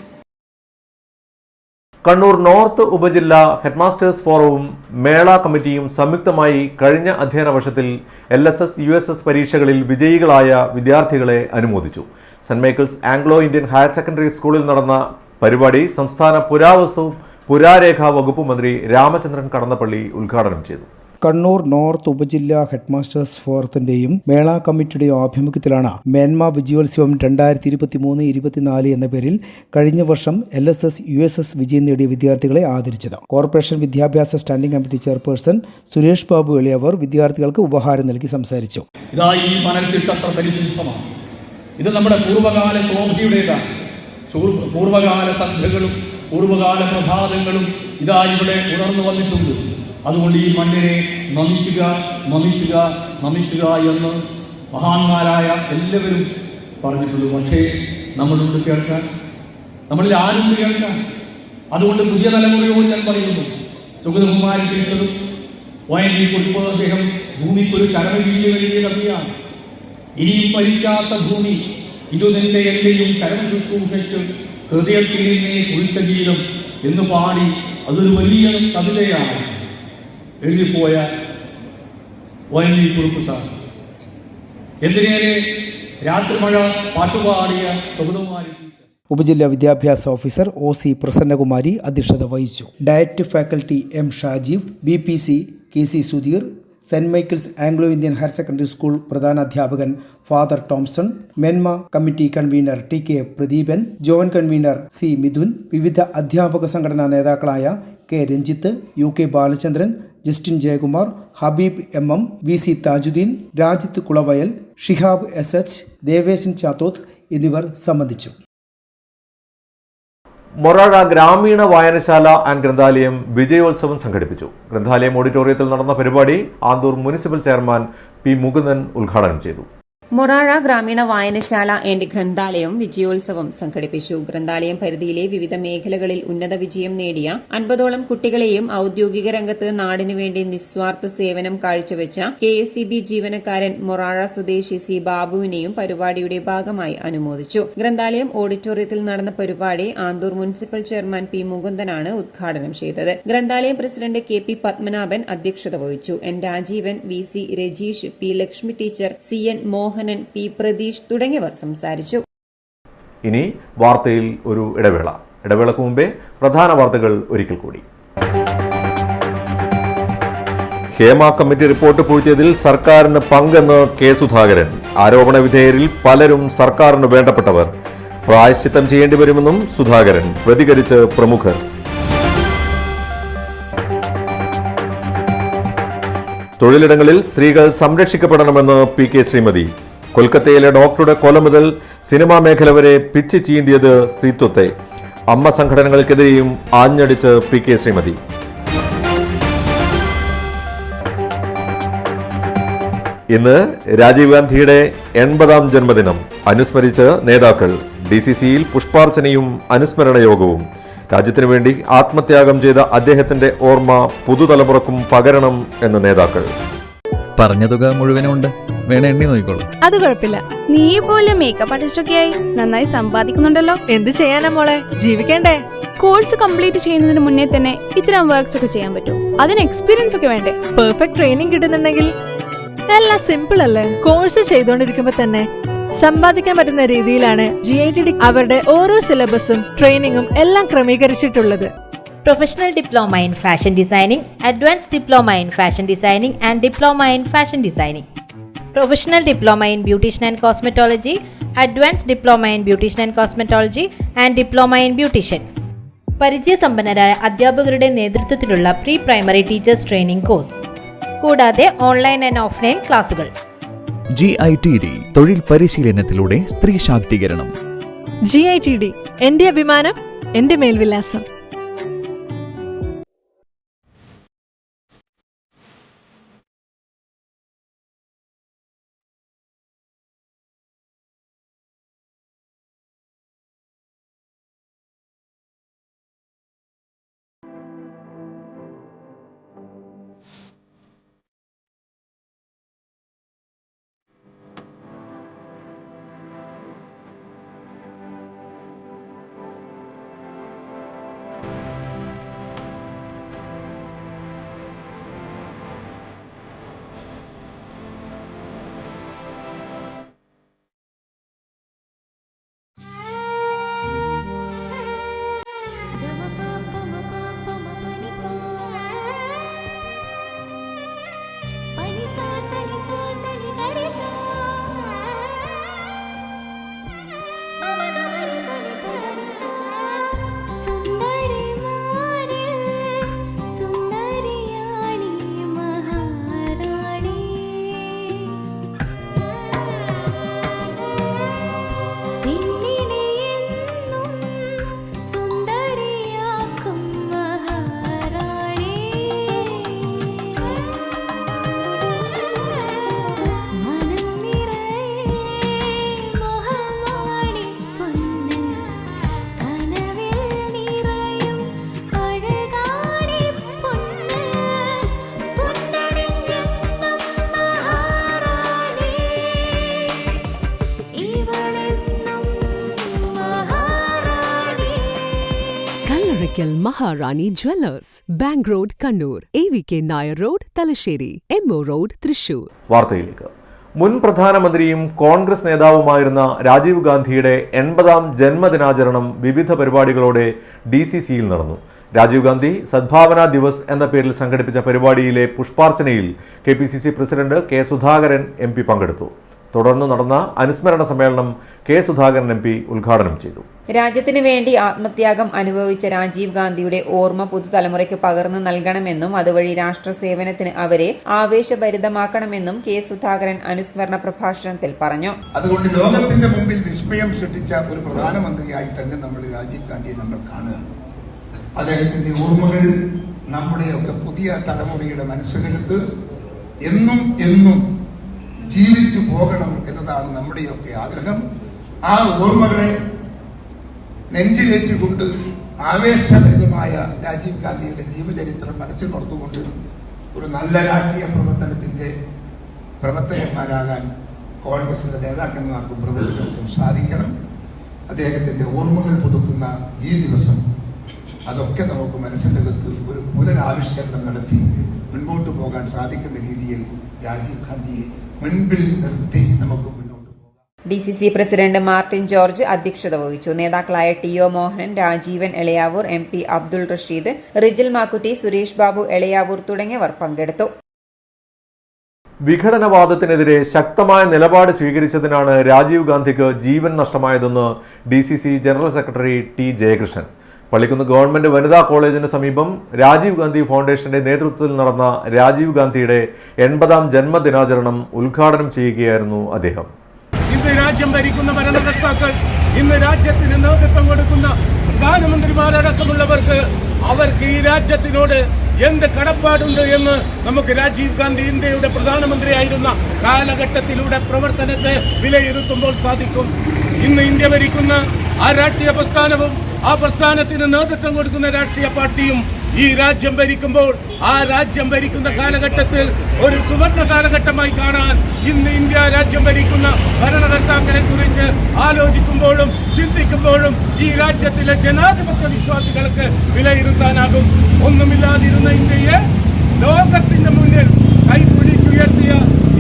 കണ്ണൂർ നോർത്ത് ഉപജില്ല ഹെഡ്മാസ്റ്റേഴ്സ് ഫോറവും മേള കമ്മിറ്റിയും സംയുക്തമായി കഴിഞ്ഞ അധ്യയന വർഷത്തിൽ LSS, USS പരീക്ഷകളിൽ വിജയികളായ വിദ്യാർത്ഥികളെ അനുമോദിച്ചു. Saint Michael's Anglo Indian higher secondary സ്കൂളിൽ നടന്ന പരിപാടി സംസ്ഥാന പുരാവസ്തു പുരാരേഖാ വകുപ്പ് മന്ത്രി രാമചന്ദ്രൻ കടന്നപ്പള്ളി ഉദ്ഘാടനം ചെയ്തു. കണ്ണൂർ നോർത്ത് ഉപജില്ലാ ഹെഡ്മാസ്റ്റേഴ്സ് ഫോറത്തിന്റെയും മേള കമ്മിറ്റിയുടെയും ആഭിമുഖ്യത്തിലാണ് മേന്മ വിജയോത്സവം 2023-24 എന്ന പേരിൽ കഴിഞ്ഞ വർഷം LSS, USS വിജയം നേടിയ വിദ്യാർത്ഥികളെ ആദരിച്ചത്. കോർപ്പറേഷൻ വിദ്യാഭ്യാസ standing committee chairperson Suresh Babu എളിയവർ വിദ്യാർത്ഥികൾക്ക് ഉപഹാരം നൽകി സംസാരിച്ചു. ഇത് നമ്മുടെ പൂർവ്വകാല ശോഭയുടേതാണ്. പൂർവ്വകാല സന്ധ്യകളും പൂർവ്വകാല പ്രഭാതങ്ങളും ഇതാ ഇവിടെ ഉണർന്നു വന്നിട്ടുണ്ട്. അതുകൊണ്ട് ഈ മണ്ണിനെ നമിക്കുക നമിക്കുക നമിക്കുക എന്ന് മഹാന്മാരായ എല്ലാവരും പറഞ്ഞിട്ടുള്ളൂ. പക്ഷേ നമ്മളുണ്ട് കേൾക്കാൻ, നമ്മളിൽ ആരുണ്ട് കേൾക്കാൻ. അതുകൊണ്ട് പുതിയ തലമുറയോട് ഞാൻ പറയുന്നു, സുഗതകുമാരൻ തിരിച്ചതും ONV കുറിപ്പ് അദ്ദേഹം ഭൂമിക്കൊരു ചരമഗീതി എഴുതിയ കവിയാണ്. ഇനിയും മരിക്കാത്ത ഭൂമി ഇത് നിന്റെ എന്റെയും ചരമ ശുശ്രൂഷയ്ക്ക് ഹൃദയത്തിൽ നിന്നേ കുളിച്ച ഗീതം എന്ന് പാടി അതൊരു വലിയ കവിതയാണ് എഴുതിപ്പോയ ONV കുറിപ്പ് സാർ. എന്തിനേറെ രാത്രി മഴ പാട്ടുപാടിയ സുഗതകുമാരി. ഉപജില്ലാ വിദ്യാഭ്യാസ ഓഫീസർ OC പ്രസന്നകുമാരി അധ്യക്ഷത വഹിച്ചു. Diet faculty M Shajeev, BPC KC Sudheer, saint Michael's Anglo Indian higher secondary school പ്രധാനാധ്യാപകൻ ഫാദർ ടോംസൺ, മെന്മ committee convener TK Pradeepan, joint convener C Mithun, വിവിധ അധ്യാപക സംഘടനാ നേതാക്കളായ K Ranjith, UK Balachandran, Justin Jayakumar, Habeeb MM, VC Thajudheen, Rajith Kulavayal, Shihab SH, Deveshan Chathoth എന്നിവർ സംബന്ധിച്ചു. മൊറാഴ ഗ്രാമീണ വായനശാല ആൻഡ് ഗ്രന്ഥാലയം വിജയോത്സവം സംഘടിപ്പിച്ചു. ഗ്രന്ഥാലയം ഓഡിറ്റോറിയത്തിൽ നടന്ന പരിപാടി Anthoor municipal chairman P Mukundan ഉദ്ഘാടനം ചെയ്തു. മൊറാഴ ഗ്രാമീണ വായനശാല ആൻഡ് ഗ്രന്ഥാലയം വിജയോത്സവം സംഘടിപ്പിച്ചു. ഗ്രന്ഥാലയം പരിധിയിലെ വിവിധ മേഖലകളിൽ ഉന്നത വിജയം നേടിയ 50ഓളം കുട്ടികളെയും ഔദ്യോഗിക രംഗത്ത് നാടിനു വേണ്ടി നിസ്വാർത്ഥ സേവനം കാഴ്ചവെച്ച KSEB ജീവനക്കാരൻ മൊറാഴ സ്വദേശി C ബാബുവിനെയും പരിപാടിയുടെ ഭാഗമായി അനുമോദിച്ചു. ഗ്രന്ഥാലയം ഓഡിറ്റോറിയത്തിൽ നടന്ന പരിപാടി ആന്തൂർ മുനിസിപ്പൽ ചെയർമാൻ P മുകുന്ദനാണ് ഉദ്ഘാടനം ചെയ്തത്. ഗ്രന്ഥാലയം പ്രസിഡന്റ് KP പത്മനാഭൻ അധ്യക്ഷത വഹിച്ചു. N Rajeevan, VC Rajeesh, P Lakshmi teacher, CN Mohanan, P Pratheesh തുടങ്ങിയവർ സംസാരിച്ചു. ഇനി വാർത്തയിൽ ഒരു ഇടവേളക്ക് മുമ്പേ പ്രധാന വാർത്തകൾ ഒരിക്കൽ കൂടി. ഹേമ കമ്മിറ്റി റിപ്പോർട്ട് പൂഴ്ത്തിയതിൽ സർക്കാരിന് പങ്കെന്ന് K സുധാകരൻ. ആരോപണ വിധേയരിൽ പലരും സർക്കാരിന് വേണ്ടപ്പെട്ടവർ. പ്രായശ്ചിത്തം ചെയ്യേണ്ടി വരുമെന്നും സുധാകരൻ. പ്രതികരിച്ച് പ്രമുഖർ. തൊഴിലിടങ്ങളിൽ സ്ത്രീകൾ സംരക്ഷിക്കപ്പെടണമെന്ന് PK ശ്രീമതി. കൊൽക്കത്തയിലെ ഡോക്ടറുടെ കൊല മുതൽ സിനിമാ മേഖല വരെ പിച്ച് ചീന്തിയത് സ്ത്രീത്വത്തെ. അമ്മ സംഘടനകൾക്കെതിരെയും ആഞ്ഞടിച്ച് PK ശ്രീമതി. ഇന്ന് രാജീവ് ഗാന്ധിയുടെ 80ാം ജന്മദിനം അനുസ്മരിച്ച് നേതാക്കൾ. DCCയിൽ പുഷ്പാർച്ചനയും അനുസ്മരണ യോഗവും. രാജ്യത്തിനു വേണ്ടി ആത്മത്യാഗം ചെയ്ത അദ്ദേഹത്തിന്റെ ഓർമ്മ പുതുതലമുറക്കും പകരണം എന്ന നേതാക്കൾ. പറഞ്ഞ തുക മുഴുവനും ഉണ്ട്, വേണേ എണ്ണി നോക്കിക്കോളൂ. അത് കുഴപ്പമില്ല. നീ പോലെ മേക്കപ്പ് ആർട്ടിസ്റ്റൊക്കെ ആയി നന്നായി സമ്പാദിക്കുന്നുണ്ടല്ലോ. എന്ത് ചെയ്യാനാ മോളെ, ജീവിക്കണ്ടേ? കോഴ്സ് കംപ്ലീറ്റ് ചെയ്യുന്നതിന് മുന്നേ തന്നെ ഇത്തരം വർക്ക്സ് ഒക്കെ ചെയ്യാൻ പറ്റും. അതിന് എക്സ്പീരിയൻസ് ഒക്കെ വേണ്ടേ? പെർഫെക്റ്റ് ട്രെയിനിങ് കിട്ടുന്നുണ്ടെങ്കിൽ എല്ലാം സിമ്പിൾ അല്ലേ? കോഴ്സ് ചെയ്തുകൊണ്ടിരിക്കുമ്പോ തന്നെ സമ്പാദിക്കാൻ പറ്റുന്ന രീതിയിലാണ് GITD അവരുടെ ഓരോ സിലബസും ട്രെയിനിങ്ങും എല്ലാം ക്രമീകരിച്ചിട്ടുള്ളത്. Professional Diploma in Fashion Designing, Advanced Diploma in Fashion Designing and Diploma in Fashion Designing. Professional Diploma in Beautician and Cosmetology, Advanced Diploma in Beautician and Cosmetology and Diploma in Beautician. പരിചയസമ്പന്നരായ അധ്യാപകരുടെ നേതൃത്വത്തിലുള്ള pre primary teachers training course, കൂടാതെ ഓൺലൈൻ ആൻഡ് ഓഫ്ലൈൻ ക്ലാസുകൾ. GITD തൊഴിൽ പരിശീലനത്തിലൂടെ സ്ത്രീ ശാക്തീകരണം. GITD എന്റെ അഭിമാനം, എന്റെ മേൽവിലാസം. Ivikal Maharani Jewellers, Bank Road, Kannur, AVK Nair Road, Talasheri, MO Road, Thrissur. വാർത്തയിലേക്ക്. മുൻ പ്രധാനമന്ത്രിയും കോൺഗ്രസ് നേതാവുമായിരുന്ന രാജീവ് ഗാന്ധിയുടെ 80ാം ജന്മദിനാചരണം വിവിധ പരിപാടികളോടെ DCCയിൽ നടന്നു. രാജീവ് ഗാന്ധി സദ്ഭാവന ദിവസ് എന്ന പേരിൽ സംഘടിപ്പിച്ച പരിപാടിയിലെ പുഷ്പാർച്ചനയിൽ KPCC president K. Sudhakaran MP പങ്കെടുത്തു. തുടർന്ന് നടന്ന അനുസ്മരണ സമ്മേളനം K. സുധാകരൻ MP ഉദ്ഘാടനം ചെയ്തു. രാജ്യത്തിനു വേണ്ടി ആത്മത്യാഗം അനുഭവിച്ച രാജീവ് ഗാന്ധിയുടെ ഓർമ്മ പുതുതലമുറയ്ക്ക് പകർന്നു നൽകണമെന്നും അതുവഴി രാഷ്ട്ര സേവനത്തിന് അവരെ ആവേശഭരിതമാക്കണമെന്നും K. സുധാകരൻ അനുസ്മരണ പ്രഭാഷണത്തിൽ പറഞ്ഞു. അതുകൊണ്ട് ലോകത്തിന്റെ മുമ്പിൽ വിസ്മയം സൃഷ്ടിച്ച ഒരു പ്രധാനമന്ത്രിയായി തന്നെ നമ്മൾ രാജീവ് ഗാന്ധിയെ നമ്മൾ കാണുകയാണ്. അദ്ദേഹത്തിന്റെ ഓർമ്മകൾ നമ്മുടെയൊക്കെ പുതിയ തലമുറയുടെ മനസ്സിനകത്ത് എന്നും എന്നും ജീവിച്ചു പോകണം എന്നതാണ് നമ്മുടെയൊക്കെ ആഗ്രഹം. ആ ഓർമ്മകളെ നെഞ്ചിലേറ്റുകൊണ്ട് ആവേശഭരിതമായ രാജീവ് ഗാന്ധിയുടെ ജീവചരിത്രം മനസ്സിൽ ഓർത്തുകൊണ്ട് ഒരു നല്ല രാഷ്ട്രീയ പ്രവർത്തനത്തിന്റെ പ്രവർത്തകന്മാരാകാൻ കോൺഗ്രസിന്റെ നേതാക്കന്മാർക്കും പ്രവർത്തകർക്കും സാധിക്കണം. അദ്ദേഹത്തിന്റെ ഓർമ്മകൾ പുതുക്കുന്ന ഈ ദിവസം അതൊക്കെ നമുക്ക് മനസ്സിനകത്ത് ഒരു പുനരാവിഷ്കരണം നടത്തി മുൻപോട്ട് പോകാൻ സാധിക്കുന്ന രീതിയിൽ രാജീവ് ഗാന്ധിയെ മുൻപിൽ നിർത്തി നമുക്ക് മുന്നോട്ട് പോകാം. DCC പ്രസിഡന്റ് മാർട്ടിൻ ജോർജ് അധ്യക്ഷത വഹിച്ചു. നേതാക്കളായ TO മോഹനൻ, രാജീവൻ എളയാവൂർ, MP അബ്ദുൾ റഷീദ്, റിജിൽ മാക്കുട്ടി, സുരേഷ് ബാബു എളയാവൂർ തുടങ്ങിയവർ പങ്കെടുത്തു. വിഘടനവാദത്തിനെതിരെ ശക്തമായ നിലപാട് സ്വീകരിച്ചതിനാണ് രാജീവ് ഗാന്ധിക്ക് ജീവൻ നഷ്ടമായതെന്ന് DCC general secretary T. Jayakrishnan. Pallikkunnu government വനിതാ കോളേജിന് സമീപം രാജീവ് ഗാന്ധി ഫൗണ്ടേഷന്റെ നേതൃത്വത്തിൽ നടന്ന രാജീവ് ഗാന്ധിയുടെ 80ാം ജന്മദിനാചരണം ഉദ്ഘാടനം ചെയ്യുകയായിരുന്നു അദ്ദേഹം. ഇന്ന് രാജ്യം ഭരിക്കുന്ന ഭരണകർത്താക്കൾ, ഇന്ന് രാജ്യത്തിന് നേതൃത്വം കൊടുക്കുന്ന പ്രധാനമന്ത്രിമാരടക്കമുള്ളവർക്ക് അവർക്ക് ഈ രാജ്യത്തിനോട് എന്ത് കടപ്പാടുണ്ട് എന്ന് നമുക്ക് രാജീവ് ഗാന്ധി ഇന്ത്യയുടെ പ്രധാനമന്ത്രിയായിരുന്ന കാലഘട്ടത്തിലൂടെ പ്രവർത്തനത്തെ വിലയിരുത്തുമ്പോൾ സാധിക്കും. ഇന്ന് ഇന്ത്യ ഭരിക്കുന്ന ആ രാഷ്ട്രീയ പ്രസ്ഥാനവും ആ പ്രസ്ഥാനത്തിന് നേതൃത്വം കൊടുക്കുന്ന രാഷ്ട്രീയ പാർട്ടിയും ഈ രാജ്യം ഭരിക്കുമ്പോൾ ആ രാജ്യം ഭരിക്കുന്ന കാലഘട്ടത്തിൽ ഒരു സുവർണ കാലഘട്ടമായി കാണാൻ ഇന്ന് ഇന്ത്യ രാജ്യം ഭരിക്കുന്ന ഭരണകർത്താക്കളെ കുറിച്ച് ആലോചിക്കുമ്പോഴും ചിന്തിക്കുമ്പോഴും ഈ രാജ്യത്തിലെ ജനാധിപത്യ വിശ്വാസികൾക്ക് വിലയിരുത്താനാകും. ഒന്നുമില്ലാതിരുന്ന ഇന്ത്യയെ ലോകത്തിന്റെ മുന്നിൽ കൈപിടിച്ചുയർത്തിയ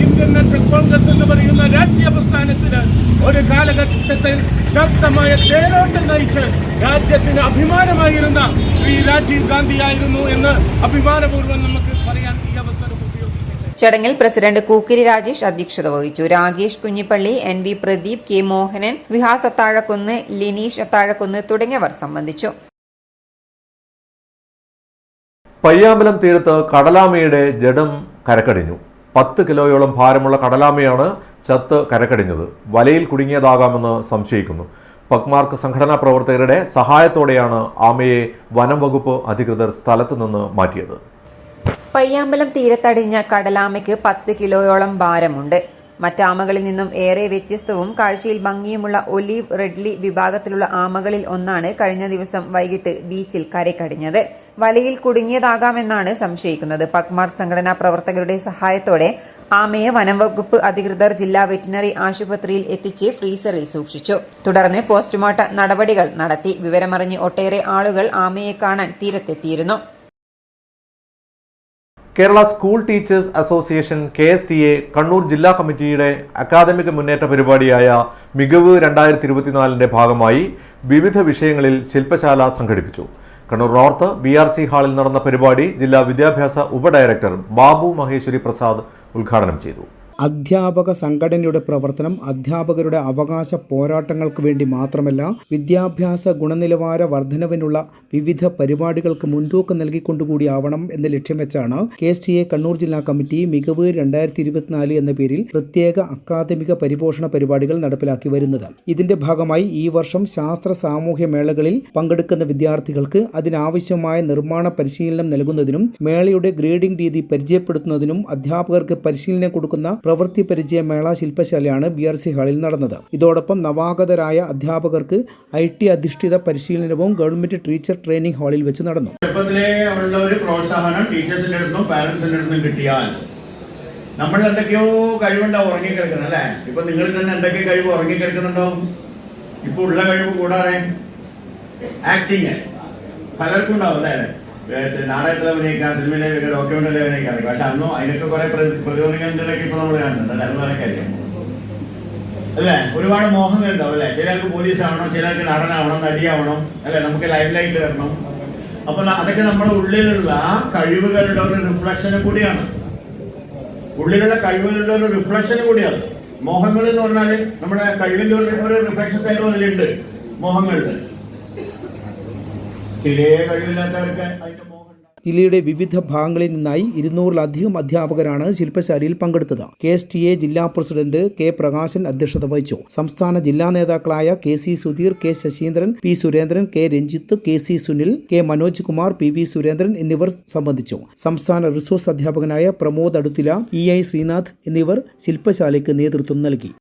ഇന്ത്യൻ നാഷണൽ കോൺഗ്രസ് എന്ന് പറയുന്ന രാഷ്ട്രീയ പ്രസ്ഥാനത്തിന് ഒരു കാലഘട്ടത്തിൽ ശക്തമായ തേരോട്ടം നയിച്ച് രാജ്യത്തിന് അഭിമാനമായിരുന്ന ശ്രീ രാജീവ് ഗാന്ധി ആയിരുന്നു എന്ന് അഭിമാനപൂർവ്വം നമുക്ക് പറയാൻ ഈ അവസരം ഉപയോഗിക്കുന്നു. ചടങ്ങിൽ പ്രസിഡന്റ് കൂക്കിരി രാജേഷ് അധ്യക്ഷത വഹിച്ചു. Rakesh Kunhipalli, NV Pradeep, K. മോഹനൻ, വിഹാസ് അത്താഴക്കുന്ന്, ലിനീഷ് അത്താഴക്കുന്ന് തുടങ്ങിയവർ സംബന്ധിച്ചു. പയ്യാമ്പലം തീരത്ത് കടലാമയുടെ ജഡം കരക്കടിഞ്ഞു. 10 കിലോയോളം ഭാരമുള്ള കടലാമയാണ് ചത്ത് കരക്കടിഞ്ഞത്. വലയിൽ കുടുങ്ങിയതാകാമെന്ന് സംശയിക്കുന്നു. പക്മാർക്ക് സംഘടനാ പ്രവർത്തകരുടെ സഹായത്തോടെയാണ് ആമയെ വനം വകുപ്പ് അധികൃതർ സ്ഥലത്തു നിന്ന് മാറ്റിയത്. പയ്യാമ്പലം തീരത്തടിഞ്ഞ കടലാമയ്ക്ക് 10 കിലോയോളം ഭാരമുണ്ട്. മറ്റാമകളിൽ നിന്നും ഏറെ വ്യത്യസ്തവും കാഴ്ചയിൽ ഭംഗിയുമുള്ള ഒലീവ് റെഡ്ലി വിഭാഗത്തിലുള്ള ആമകളിൽ ഒന്നാണ് കഴിഞ്ഞ ദിവസം വൈകിട്ട് ബീച്ചിൽ കരക്കടിഞ്ഞത്. വലയിൽ കുടുങ്ങിയതാകാമെന്നാണ് സംശയിക്കുന്നത്. പക്മാർക്ക് സംഘടനാ പ്രവർത്തകരുടെ സഹായത്തോടെ ആമയെ വനംവകുപ്പ് അധികൃതർ ജില്ലാ വെറ്റിനറി ആശുപത്രിയിൽ എത്തിച്ച് ഫ്രീസറിൽ സൂക്ഷിച്ചു. തുടർന്ന് പോസ്റ്റ്മോർട്ടം നടപടികൾ നടത്തി. വിവരമറിഞ്ഞ് ഒട്ടേറെ ആളുകൾ ആമയെ കാണാൻ തീരത്തെത്തിയിരുന്നു. Kerala school teachers association KSTA Kannur ജില്ലാ കമ്മിറ്റിയുടെ അക്കാദമിക മുന്നേറ്റ പരിപാടിയായ മികവ് 2024ന്റെ ഭാഗമായി വിവിധ വിഷയങ്ങളിൽ ശില്പശാല സംഘടിപ്പിച്ചു. കണ്ണൂർ നോർത്ത് BRC ഹാളിൽ നടന്ന പരിപാടി ജില്ലാ വിദ്യാഭ്യാസ ഉപഡയറക്ടർ ബാബു മഹേശ്വരി പ്രസാദ് ഉദ്ഘാടനം ചെയ്തു. അധ്യാപക സംഘടനയുടെ പ്രവർത്തനം അധ്യാപകരുടെ അവകാശ പോരാട്ടങ്ങൾക്ക് വേണ്ടി മാത്രമല്ല, വിദ്യാഭ്യാസ ഗുണനിലവാര വർധനവിനുള്ള വിവിധ പരിപാടികൾക്ക് മുൻതൂക്കം നൽകിക്കൊണ്ടുകൂടിയാവണം എന്ന ലക്ഷ്യം വെച്ചാണ് KSTA കണ്ണൂർ ജില്ലാ കമ്മിറ്റി മികവ് 2024 എന്ന പേരിൽ പ്രത്യേക അക്കാദമിക പരിപോഷണ പരിപാടികൾ നടപ്പിലാക്കി വരുന്നത്. ഇതിന്റെ ഭാഗമായി ഈ വർഷം ശാസ്ത്ര സാമൂഹ്യ മേളകളിൽ പങ്കെടുക്കുന്ന വിദ്യാർത്ഥികൾക്ക് അതിനാവശ്യമായ നിർമ്മാണ പരിശീലനം നൽകുന്നതിനും മേളയുടെ ഗ്രേഡിംഗ് രീതി പരിചയപ്പെടുത്തുന്നതിനും അധ്യാപകർക്ക് പരിശീലനം കൊടുക്കുന്ന പ്രവൃത്തി പരിചയ മേള ശില്പശാലയാണ് BRC ഹാളിൽ നടന്നത്. ഇതോടൊപ്പം നവാഗതരായ അധ്യാപകർക്ക് IT അധിഷ്ഠിത പരിശീലനവും ഗവൺമെന്റ് ടീച്ചർ ട്രെയിനിംഗ് ഹാളിൽ വെച്ച് നടന്നു. ചെറുപ്പത്തിലെ ഉള്ള ഒരു പ്രോത്സാഹനം ടീച്ചേഴ്സിന്റെ അടുത്തും പാരന്റ്സിന്റെ അടുത്തും കിട്ടിയാൽ നമ്മൾ എന്തൊക്കെയോ കഴിവുണ്ടാവും ഉറങ്ങിക്കിടക്കുന്നത് അല്ലേ? ഇപ്പൊ നിങ്ങൾ തന്നെ എന്തൊക്കെ കഴിവ് ഉറങ്ങിക്കിടക്കുന്നുണ്ടോ? ഇപ്പൊ ഉള്ള കഴിവ് കൂടാതെ ആക്ടിങ്, പലർക്കും ഉണ്ടാവും അല്ലേ, നാടകത്തിൽ അഭിനയിക്കാം, സിനിമയിലെ ഡോക്യുമെന്ററി അഭിനയിക്കാം. പക്ഷെ അന്നും അതിനൊക്കെ കുറെ പ്രതിബന്ധങ്ങളൊക്കെ ഇപ്പൊ നമ്മൾ കാണുന്നുണ്ട് അല്ലെ, അത് വേറെ കാര്യം അല്ലേ. ഒരുപാട് മോഹങ്ങൾ ഉണ്ടാവും അല്ലെ. ചിലർക്ക് പോലീസ് ആവണം, ചിലർക്ക് നടനാവണം, നടിയാവണം അല്ലെ, നമുക്ക് ലൈഫ് ലൈനിൽ വരണം. അപ്പൊ അതൊക്കെ നമ്മുടെ ഉള്ളിലുള്ള കഴിവുകളുടെ ഒരു റിഫ്ലക്ഷനും കൂടിയാണ്, ഉള്ളിലുള്ള കഴിവുകളുടെ ഒരു റിഫ്ലക്ഷനും കൂടിയാണ്. മോഹങ്ങൾ എന്ന് പറഞ്ഞാൽ നമ്മുടെ കഴിവിന്റെ ഒരു റിഫ്ലക്ഷൻ സൈഡും അതിലുണ്ട് മോഹങ്ങളിൽ. തീരെ കഴിവില്ലാത്തവർക്ക് അതിന്റെ ജില്ലയുടെ വിവിധ ഭാഗങ്ങളിൽ നിന്നായി 200-ലധികം അധ്യാപകരാണ് ശില്പശാലയിൽ പങ്കെടുത്തത്. KSTA ജില്ലാ പ്രസിഡന്റ് കെ പ്രകാശൻ അധ്യക്ഷത വഹിച്ചു. സംസ്ഥാന ജില്ലാ നേതാക്കളായ KC Sudheer, K Saseendran, P Surendran, K Ranjith, KC Sunil, K Manoj Kumar, PV Surendran എന്നിവർ സംബന്ധിച്ചു. സംസ്ഥാന റിസോഴ്സ് അധ്യാപകനായ പ്രമോദ് അടുത്തില, EI ശ്രീനാഥ് എന്നിവർ ശില്പശാലയ്ക്ക് നേതൃത്വം നൽകി.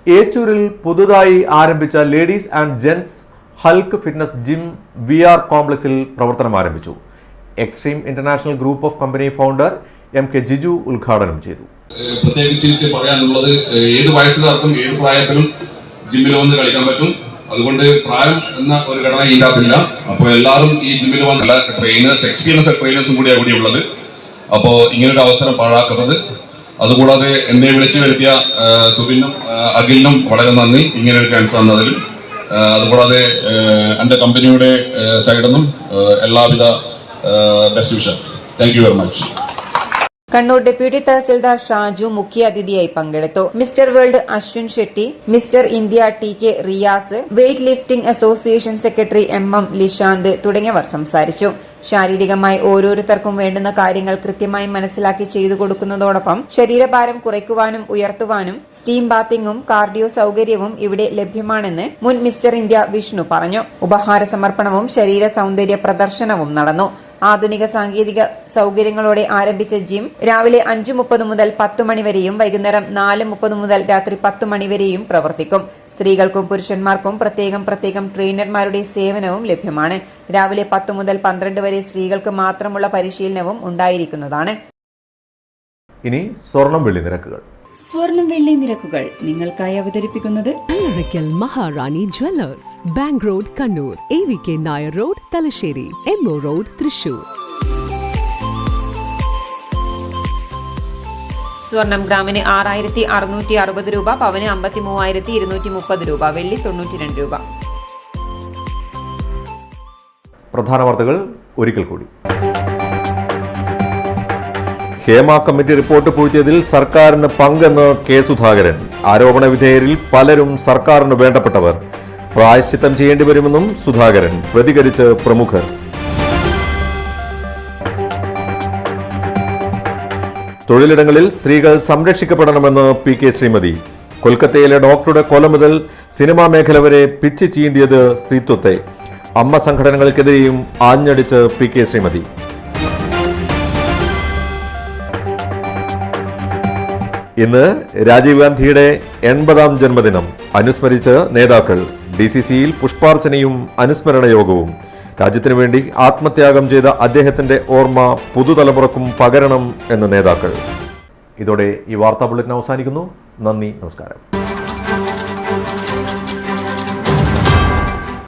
ഏച്ചൂരിൽ പുതുതായി ആരംഭിച്ച ladies and gents Hulk fitness gym VR കോംപ്ലക്സിൽ പ്രവർത്തനം ആരംഭിച്ചു. Extreme international group of company founder MK Jiju ഉദ്ഘാടനം ചെയ്തു. പ്രത്യേകിച്ച് പറയാനുള്ളത്, ഏത് വയസ്സുകാർക്കും ഏത് പ്രായത്തിലും ജിമ്മിൽ വന്ന് കളിക്കാൻ പറ്റും. അതുകൊണ്ട് പ്രായം എന്ന ഒരു ഘടന ഇതിനകത്തില്ല. അപ്പോൾ എല്ലാവരും ഈ ജിമ്മിൽ വന്നുള്ള ട്രെയിനേഴ്സ്, എക്സ്പീരിയൻസ് ട്രെയിനേഴ്സും കൂടിയാണ് ഇവിടെ ഉള്ളത്. അപ്പോൾ ഇങ്ങനൊരു അവസരം പാഴാക്കുന്നത്. അതുകൂടാതെ എന്നെ വിളിച്ചു വരുത്തിയ സുബിനും അഖിലിനും വളരെ നന്ദി, ഇങ്ങനൊരു ചാൻസ് തന്നതിൽ. അതുകൂടാതെ എൻ്റെ കമ്പനിയുടെ സൈഡിൽ നിന്നും എല്ലാവിധ best wishes. Thank you very much. Kannur deputy tahsildar Shaju മുഖ്യ അതിഥിയായി പങ്കെടുത്തു. Mister world Ashwin Shetty, mister India TK Riyas, weightlifting association secretary MM Lishanth തുടങ്ങിയവർ സംസാരിച്ചു. ശാരീരികമായി ഓരോരുത്തർക്കും വേണ്ടുന്ന കാര്യങ്ങൾ കൃത്യമായി മനസ്സിലാക്കി ചെയ്തു കൊടുക്കുന്നതോടൊപ്പം ശരീരഭാരം കുറയ്ക്കുവാനും ഉയർത്തുവാനും സ്റ്റീം ബാത്തിങ്ങും കാർഡിയോ സൗകര്യവും ഇവിടെ ലഭ്യമാണെന്ന് മുൻ മിസ്റ്റർ ഇന്ത്യ വിഷ്ണു പറഞ്ഞു. ഉപഹാര സമർപ്പണവും ശരീര സൗന്ദര്യ പ്രദർശനവും നടന്നു. ആധുനിക സാങ്കേതിക സൗകര്യങ്ങളോടെ ആരംഭിച്ച ജിം രാവിലെ 5:30 മുതൽ 10 മണി വരെയും വൈകുന്നേരം 4:30 മുതൽ രാത്രി 10 മണി വരെയും പ്രവർത്തിക്കും. സ്ത്രീകൾക്കും പുരുഷന്മാർക്കും പ്രത്യേകം ട്രെയിനർമാരുടെ സേവനവും ലഭ്യമാണ്. രാവിലെ 10 മുതൽ 12 വരെ സ്ത്രീകൾക്ക് മാത്രമുള്ള പരിശീലനവും ഉണ്ടായിരിക്കുന്നതാണ്. ഇനി സ്വർണം വെള്ളി നിരക്കുകൾ. സ്വർണം വെള്ളി നിരക്കുകൾ നിങ്ങൾക്കായി അവതരിപ്പിക്കുന്നത് Allarackal Maharani jewellers, bank road Kannur, AVK Nair road Thalassery, MO road Thrissur. സ്വർണം ഗ്രാമിന് 6660 രൂപ, പവന് 53,230 രൂപ, വെള്ളി 92 രൂപ. പ്രധാന വാർത്തകൾ ഒരിക്കൽ കൂടി. ഹേമ കമ്മിറ്റി റിപ്പോർട്ട് പൂഴ്ത്തിയതിൽ സർക്കാരിന് പങ്കെന്ന് K സുധാകരൻ. ആരോപണ വിധേയരിൽ പലരും സർക്കാരിന് വേണ്ടപ്പെട്ടവർ. പ്രായശ്ചിത്തം ചെയ്യേണ്ടി വരുമെന്നും സുധാകരൻ. പ്രതികരിച്ച് പ്രമുഖർ. തൊഴിലിടങ്ങളിൽ സ്ത്രീകൾ സംരക്ഷിക്കപ്പെടണമെന്ന് PK ശ്രീമതി. കൊൽക്കത്തയിലെ ഡോക്ടറുടെ കൊല മുതൽ സിനിമാ മേഖല വരെ പിച്ച് ചീന്തിയത് സ്ത്രീത്വത്തെ. അമ്മ സംഘടനകൾക്കെതിരെയും ആഞ്ഞടിച്ച് PK ശ്രീമതി. ഇന്ന് രാജീവ് ഗാന്ധിയുടെ 80ാം ജന്മദിനം അനുസ്മരിച്ച് നേതാക്കൾ. DCCയിൽ പുഷ്പാർച്ചനയും അനുസ്മരണ യോഗവും. രാജ്യത്തിനു വേണ്ടി ആത്മത്യാഗം ചെയ്ത അദ്ദേഹത്തിന്റെ ഓർമ്മ പുതുതലമുറക്കും പകരണം എന്ന് നേതാക്കൾ. ഇതോടെ ഈ വാർത്താ ബുള്ളറ്റിൻ അവസാനിക്കുന്നു. നന്ദി, നമസ്കാരം.